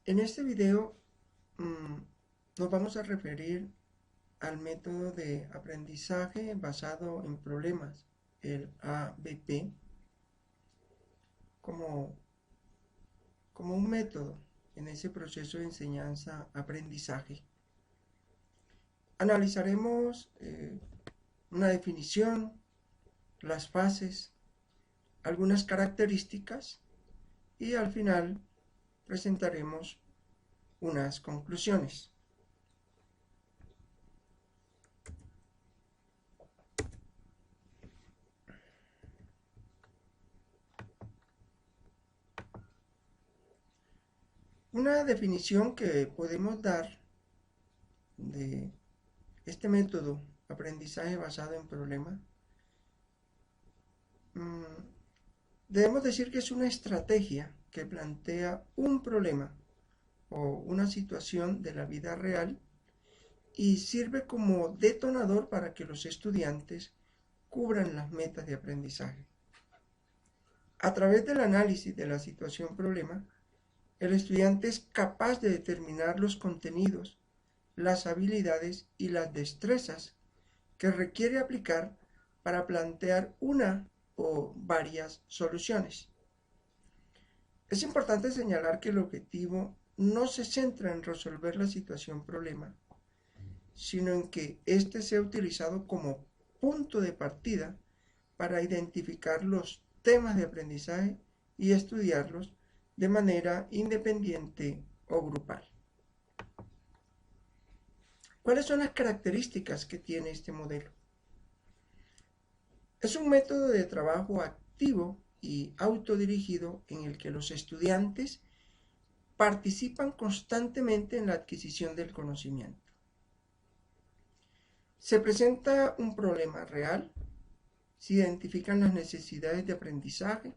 En este video nos vamos a referir al método de aprendizaje basado en problemas, el ABP, como, como un método en ese proceso de enseñanza-aprendizaje. Analizaremos una definición, las fases, algunas características y al final presentaremos unas conclusiones. Una definición que podemos dar de este método, aprendizaje basado en problemas, debemos decir que es una estrategia que plantea un problema o una situación de la vida real y sirve como detonador para que los estudiantes cubran las metas de aprendizaje. A través del análisis de la situación problema, el estudiante es capaz de determinar los contenidos, las habilidades y las destrezas que requiere aplicar para plantear una o varias soluciones. Es importante señalar que el objetivo no se centra en resolver la situación problema, sino en que éste sea utilizado como punto de partida para identificar los temas de aprendizaje y estudiarlos de manera independiente o grupal. ¿Cuáles son las características que tiene este modelo? Es un método de trabajo activo y autodirigido en el que los estudiantes participan constantemente en la adquisición del conocimiento. Se presenta un problema real, se identifican las necesidades de aprendizaje,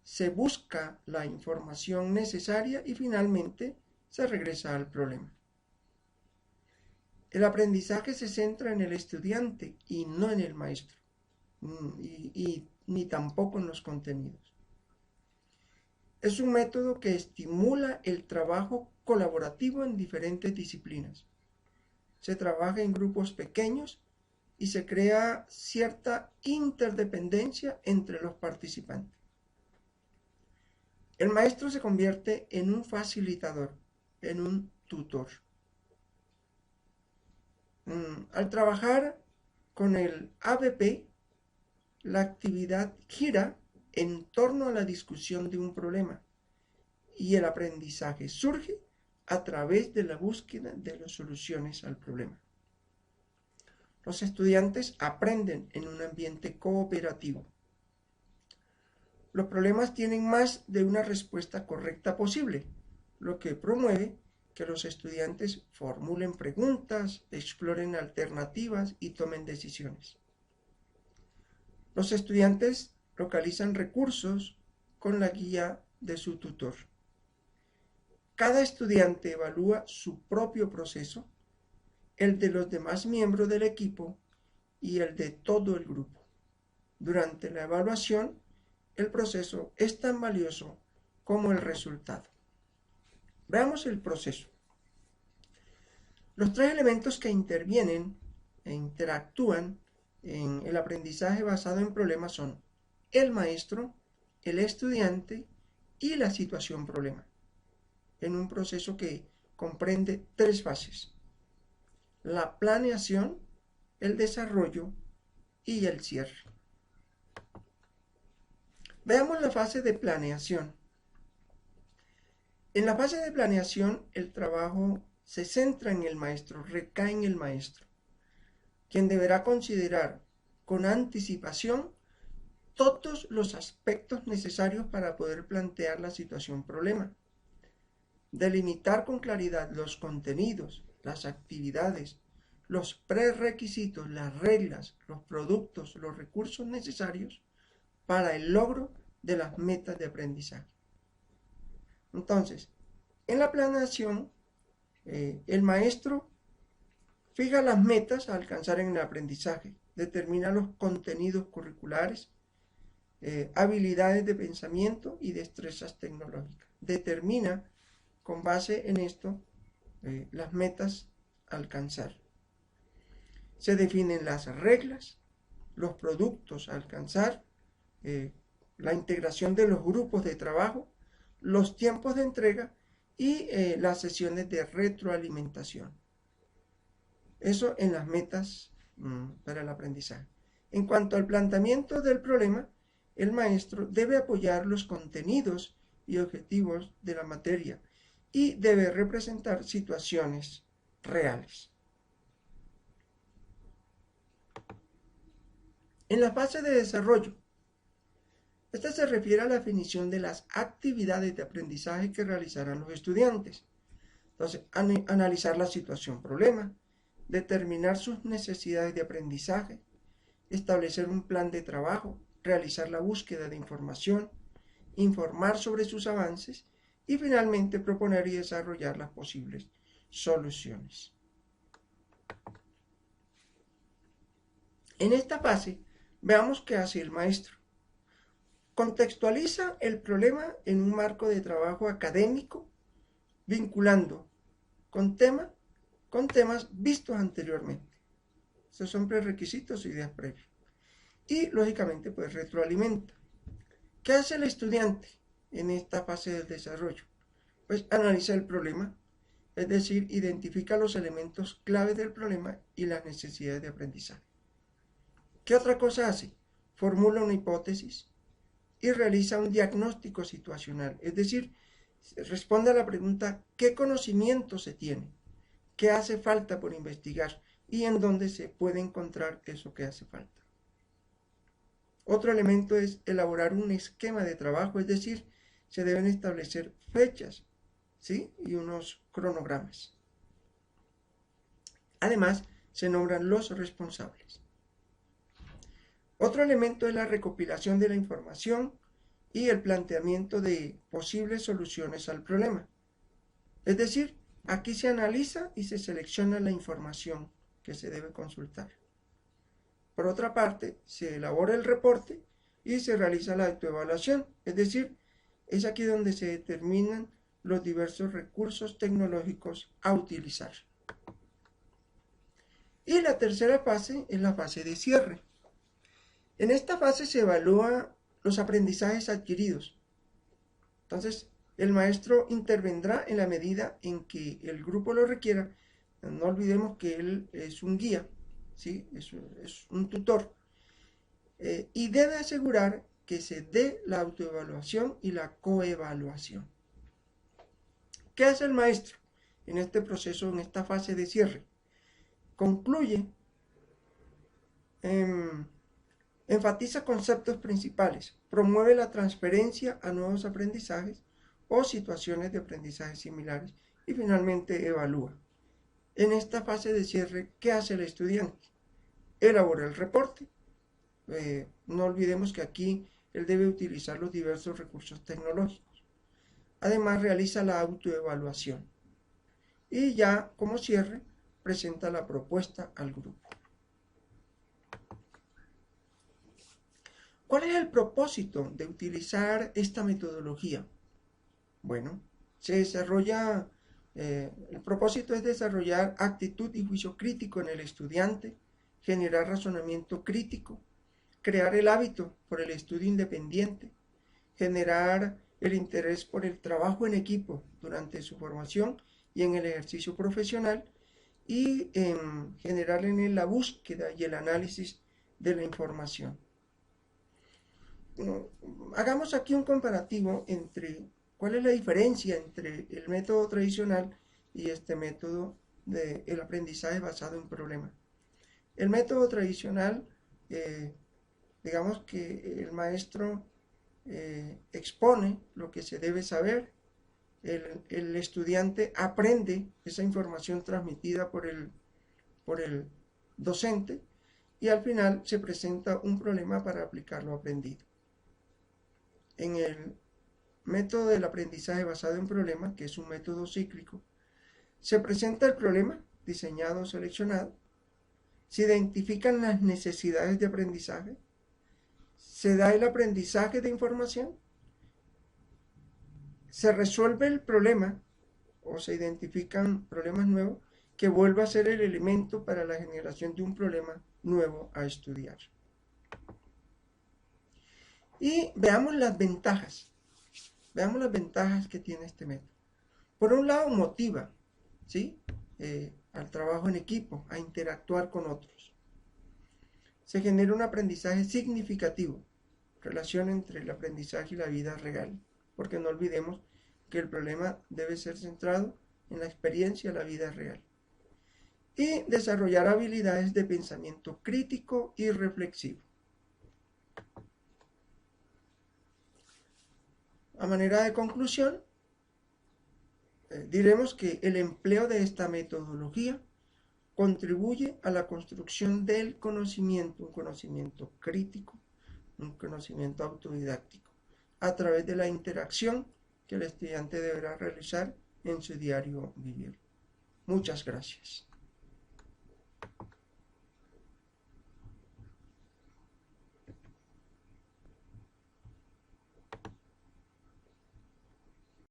se busca la información necesaria y finalmente se regresa al problema. El aprendizaje se centra en el estudiante y no en el maestro, ni tampoco en los contenidos. Es un método que estimula el trabajo colaborativo en diferentes disciplinas. Se trabaja en grupos pequeños y se crea cierta interdependencia entre los participantes. El maestro se convierte en un facilitador, en un tutor. Al trabajar con el ABP, la actividad gira en torno a la discusión de un problema y el aprendizaje surge a través de la búsqueda de las soluciones al problema. Los estudiantes aprenden en un ambiente cooperativo. Los problemas tienen más de una respuesta correcta posible, lo que promueve que los estudiantes formulen preguntas, exploren alternativas y tomen decisiones. Los estudiantes localizan recursos con la guía de su tutor. Cada estudiante evalúa su propio proceso, el de los demás miembros del equipo y el de todo el grupo. Durante la evaluación, el proceso es tan valioso como el resultado. Veamos el proceso. Los tres elementos que intervienen e interactúan en el aprendizaje basado en problemas son el maestro, el estudiante y la situación problema, en un proceso que comprende tres fases: la planeación, el desarrollo y el cierre. Veamos la fase de planeación. En la fase de planeación, el trabajo se centra en el maestro, recae en el maestro, quien deberá considerar con anticipación todos los aspectos necesarios para poder plantear la situación problema, delimitar con claridad los contenidos, las actividades, los prerequisitos, las reglas, los productos, los recursos necesarios para el logro de las metas de aprendizaje. Entonces, en la planeación, el maestro fija las metas a alcanzar en el aprendizaje, determina los contenidos curriculares, habilidades de pensamiento y destrezas tecnológicas. Determina con base en esto las metas a alcanzar. Se definen las reglas, los productos a alcanzar, la integración de los grupos de trabajo, los tiempos de entrega y las sesiones de retroalimentación. Eso en las metas para el aprendizaje. En cuanto al planteamiento del problema, el maestro debe apoyar los contenidos y objetivos de la materia y debe representar situaciones reales. En la fase de desarrollo, esta se refiere a la definición de las actividades de aprendizaje que realizarán los estudiantes. Entonces, analizar la situación problema, determinar sus necesidades de aprendizaje, establecer un plan de trabajo, realizar la búsqueda de información, informar sobre sus avances y finalmente proponer y desarrollar las posibles soluciones. En esta fase, veamos qué hace el maestro. Contextualiza el problema en un marco de trabajo académico, vinculando con temas vistos anteriormente. Estos son prerequisitos o ideas previas. Y, lógicamente, pues retroalimenta. ¿Qué hace el estudiante en esta fase del desarrollo? Pues analiza el problema, es decir, identifica los elementos clave del problema y las necesidades de aprendizaje. ¿Qué otra cosa hace? Formula una hipótesis y realiza un diagnóstico situacional, es decir, responde a la pregunta ¿qué conocimiento se tiene? ¿Qué hace falta por investigar? Y en dónde se puede encontrar eso que hace falta. Otro elemento es elaborar un esquema de trabajo, es decir, se deben establecer fechas, ¿sí? Y unos cronogramas. Además, se nombran los responsables. Otro elemento es la recopilación de la información y el planteamiento de posibles soluciones al problema. Es decir, aquí se analiza y se selecciona la información que se debe consultar. Por otra parte, se elabora el reporte y se realiza la autoevaluación, es decir, es aquí donde se determinan los diversos recursos tecnológicos a utilizar. Y la tercera fase es la fase de cierre. En esta fase se evalúa los aprendizajes adquiridos. Entonces, el maestro intervendrá en la medida en que el grupo lo requiera. No olvidemos que él es un guía, ¿sí? Es un tutor. Y debe asegurar que se dé la autoevaluación y la coevaluación. ¿Qué hace el maestro en este proceso, en esta fase de cierre? Concluye, enfatiza conceptos principales, promueve la transferencia a nuevos aprendizajes o situaciones de aprendizaje similares y finalmente evalúa. En esta fase de cierre, ¿qué hace el estudiante? Elabora el reporte. No olvidemos que aquí él debe utilizar los diversos recursos tecnológicos. Además, realiza la autoevaluación. Y ya como cierre, presenta la propuesta al grupo. ¿Cuál es el propósito de utilizar esta metodología? Bueno, el propósito es desarrollar actitud y juicio crítico en el estudiante, generar razonamiento crítico, crear el hábito por el estudio independiente, generar el interés por el trabajo en equipo durante su formación y en el ejercicio profesional y generar en él la búsqueda y el análisis de la información. Hagamos aquí un comparativo entre cuál es la diferencia entre el método tradicional y este método del aprendizaje basado en problemas. El método tradicional, digamos que el maestro expone lo que se debe saber, el estudiante aprende esa información transmitida por el docente y al final se presenta un problema para aplicar lo aprendido. En el método del aprendizaje basado en problemas, que es un método cíclico, se presenta el problema diseñado o seleccionado, se identifican las necesidades de aprendizaje, se da el aprendizaje de información, se resuelve el problema o se identifican problemas nuevos, que vuelva a ser el elemento para la generación de un problema nuevo a estudiar. Y veamos las ventajas. Veamos las ventajas que tiene este método. Por un lado, motiva, ¿sí? Al trabajo en equipo, a interactuar con otros. Se genera un aprendizaje significativo, relación entre el aprendizaje y la vida real, porque no olvidemos que el problema debe ser centrado en la experiencia de la vida real. Y desarrollar habilidades de pensamiento crítico y reflexivo. A manera de conclusión, diremos que el empleo de esta metodología contribuye a la construcción del conocimiento, un conocimiento crítico, un conocimiento autodidáctico, a través de la interacción que el estudiante deberá realizar en su diario vivir. Muchas gracias.